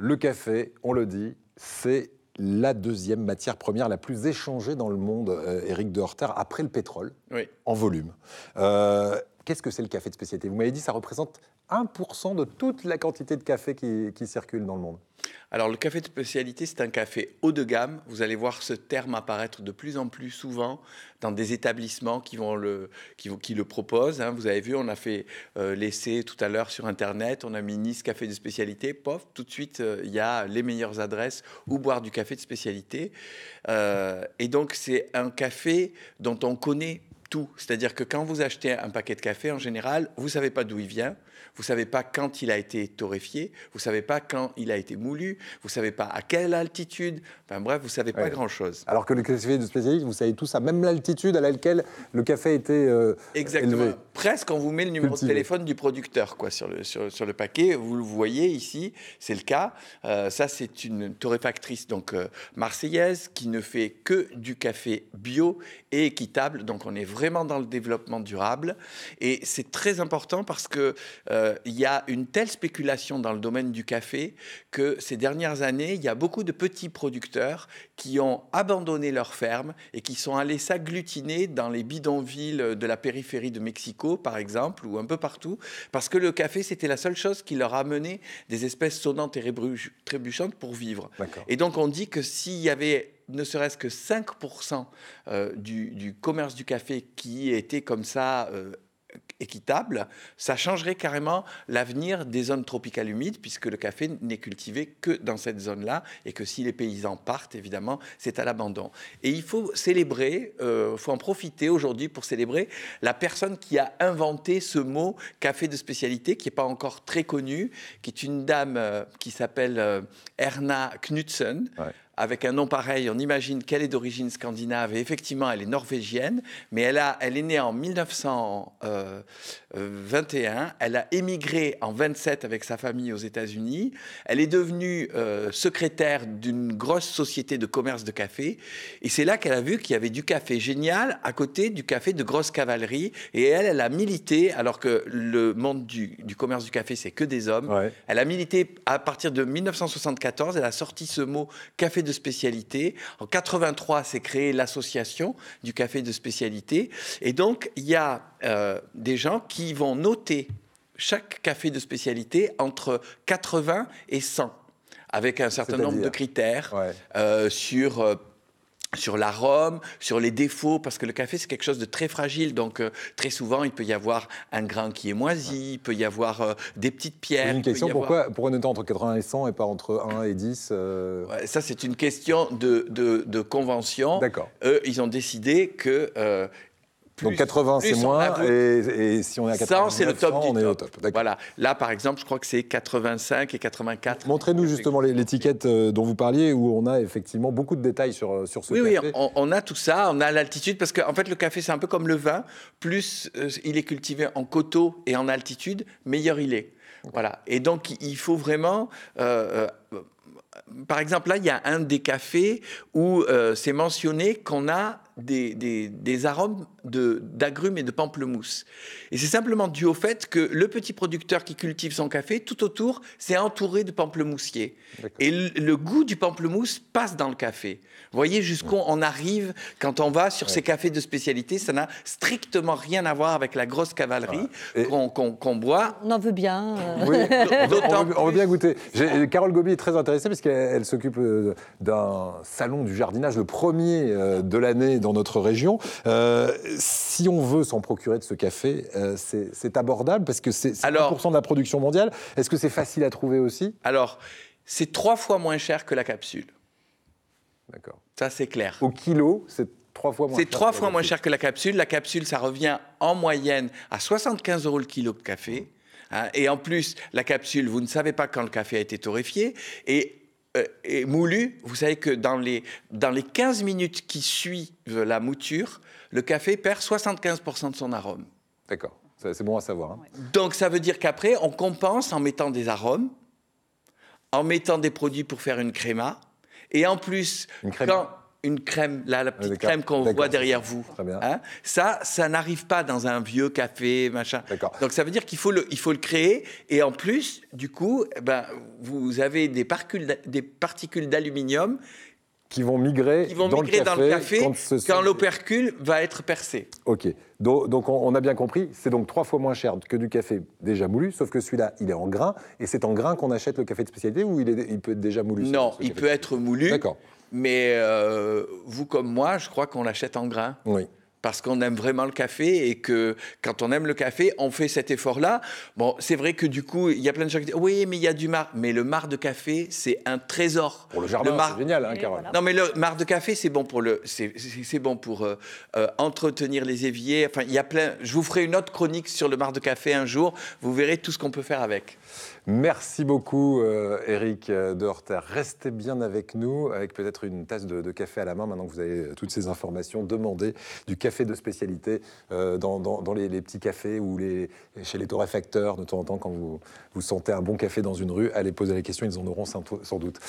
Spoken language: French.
Le café, on le dit, c'est la deuxième matière première la plus échangée dans le monde, Éric de Horter, après le pétrole, en volume. Qu'est-ce que c'est le café de spécialité? Vous m'avez dit que ça représente 1% de toute la quantité de café qui circule dans le monde. Alors, le café de spécialité, c'est un café haut de gamme. Vous allez voir ce terme apparaître de plus en plus souvent dans des établissements qui le proposent. Vous avez vu, on a fait l'essai tout à l'heure sur Internet. On a mis Nice café de spécialité. Pof, tout de suite, il y a les meilleures adresses où boire du café de spécialité. Et donc, c'est un café dont on connaît tout. C'est-à-dire que quand vous achetez un paquet de café, en général, vous ne savez pas d'où il vient. Vous ne savez pas quand il a été torréfié, vous ne savez pas quand il a été moulu, vous ne savez pas à quelle altitude, enfin bref, vous ne savez pas grand-chose. Alors que le café de spécialité, vous savez tout ça, même l'altitude à laquelle le café a été Exactement. élevé. Presque, on vous met le numéro de téléphone du producteur sur le paquet, vous le voyez ici, c'est le cas. Ça, c'est une torréfactrice donc, marseillaise qui ne fait que du café bio et équitable, donc on est vraiment dans le développement durable. Et c'est très important parce que il y a une telle spéculation dans le domaine du café que ces dernières années, il y a beaucoup de petits producteurs qui ont abandonné leurs fermes et qui sont allés s'agglutiner dans les bidonvilles de la périphérie de Mexico, par exemple, ou un peu partout, parce que le café, c'était la seule chose qui leur amenait des espèces sonnantes et trébuchantes pour vivre. Et donc, on dit que s'il y avait ne serait-ce que 5% du commerce du café qui était comme ça équitable, ça changerait carrément l'avenir des zones tropicales humides, puisque le café n'est cultivé que dans cette zone-là, et que si les paysans partent, évidemment, c'est à l'abandon. Et il faut célébrer, il faut en profiter aujourd'hui pour célébrer la personne qui a inventé ce mot café de spécialité, qui n'est pas encore très connu, qui est une dame qui s'appelle Erna Knudsen. Avec un nom pareil, on imagine qu'elle est d'origine scandinave et effectivement, elle est norvégienne, mais elle est née en 1921. Elle a émigré en 27 avec sa famille aux États-Unis. Elle est devenue secrétaire d'une grosse société de commerce de café. Et c'est là qu'elle a vu qu'il y avait du café génial à côté du café de grosse cavalerie. Et elle a milité, alors que le monde du commerce du café, c'est que des hommes. Elle a milité à partir de 1974. Elle a sorti ce mot café de spécialité. En 83, s'est créée l'association du café de spécialité. Et donc, il y a des gens qui vont noter chaque café de spécialité entre 80 et 100, avec un certain nombre de critères sur l'arôme, sur les défauts, parce que le café, c'est quelque chose de très fragile. Donc, très souvent, il peut y avoir un grain qui est moisi, il peut y avoir des petites pierres. Une question, pourquoi noter entre 80 et 100 et pas entre 1 et 10 Ça, c'est une question de convention. D'accord. Eux, ils ont décidé que... donc 80, c'est moins, et si on est à 80, c'est le top 100, on est au top. Voilà. Là, par exemple, je crois que c'est 85 et 84. Montrez-nous justement l'étiquette dont vous parliez, où on a effectivement beaucoup de détails sur ce café. Oui, on a tout ça, on a l'altitude, parce qu'en fait, le café, c'est un peu comme le vin. Plus il est cultivé en coteaux et en altitude, meilleur il est. Voilà. Et donc, il faut vraiment... par exemple, là, il y a un des cafés où c'est mentionné qu'on a des arômes d'agrumes et de pamplemousse. Et c'est simplement dû au fait que le petit producteur qui cultive son café, tout autour, c'est entouré de pamplemoussiers. Et le goût du pamplemousse passe dans le café. Vous voyez jusqu'où on arrive quand on va sur ces cafés de spécialité. Ça n'a strictement rien à voir avec la grosse cavalerie qu'on boit. On en veut bien. Oui, on veut bien goûter. Carole Gobi est très intéressée parce qu'elle s'occupe d'un salon du jardinage, le premier de l'année dans notre région. Si on veut s'en procurer de ce café, c'est abordable parce que c'est 1% de la production mondiale. Est-ce que c'est facile à trouver aussi? Alors, c'est 3 fois moins cher que la capsule. D'accord. Ça, c'est clair. Au kilo, c'est 3 fois moins cher. C'est 3 fois moins cher que la capsule. La capsule, ça revient en moyenne à 75 € le kilo de café. Et en plus, la capsule, vous ne savez pas quand le café a été torréfié. Et moulu, vous savez que dans les 15 minutes qui suivent la mouture, le café perd 75% de son arôme. D'accord, c'est bon à savoir. Donc ça veut dire qu'après, on compense en mettant des arômes, en mettant des produits pour faire une créma, et en plus... Une créma. une crème, là, la petite crème qu'on voit derrière vous. Très bien. Hein, ça n'arrive pas dans un vieux café, machin. D'accord. Donc ça veut dire qu'il faut le créer. Et en plus, du coup, vous avez des particules d'aluminium qui vont migrer dans le café quand l'opercule va être percé. Ok. Donc on a bien compris, c'est donc 3 fois moins cher que du café déjà moulu, sauf que celui-là, il est en grain, et c'est en grain qu'on achète le café de spécialité, ou il peut être déjà moulu? Non, il peut être moulu. D'accord. Mais vous comme moi, je crois qu'on l'achète en grain. Oui. Parce qu'on aime vraiment le café et que quand on aime le café, on fait cet effort-là. Bon, c'est vrai que du coup, il y a plein de gens qui disent « Oui, mais il y a du marc. » Mais le marc de café, c'est un trésor. Pour le jardin, c'est génial, hein, Carole. Voilà. Non, mais le marc de café, c'est bon pour entretenir les éviers. Enfin, il y a plein... Je vous ferai une autre chronique sur le marc de café un jour. Vous verrez tout ce qu'on peut faire avec. Merci beaucoup, Éric de Horter. Restez bien avec nous, avec peut-être une tasse de café à la main, maintenant que vous avez toutes ces informations. Demandez du café de spécialité dans les petits cafés ou chez les torréfacteurs, de temps en temps, quand vous sentez un bon café dans une rue, allez poser la question, ils en auront sans doute.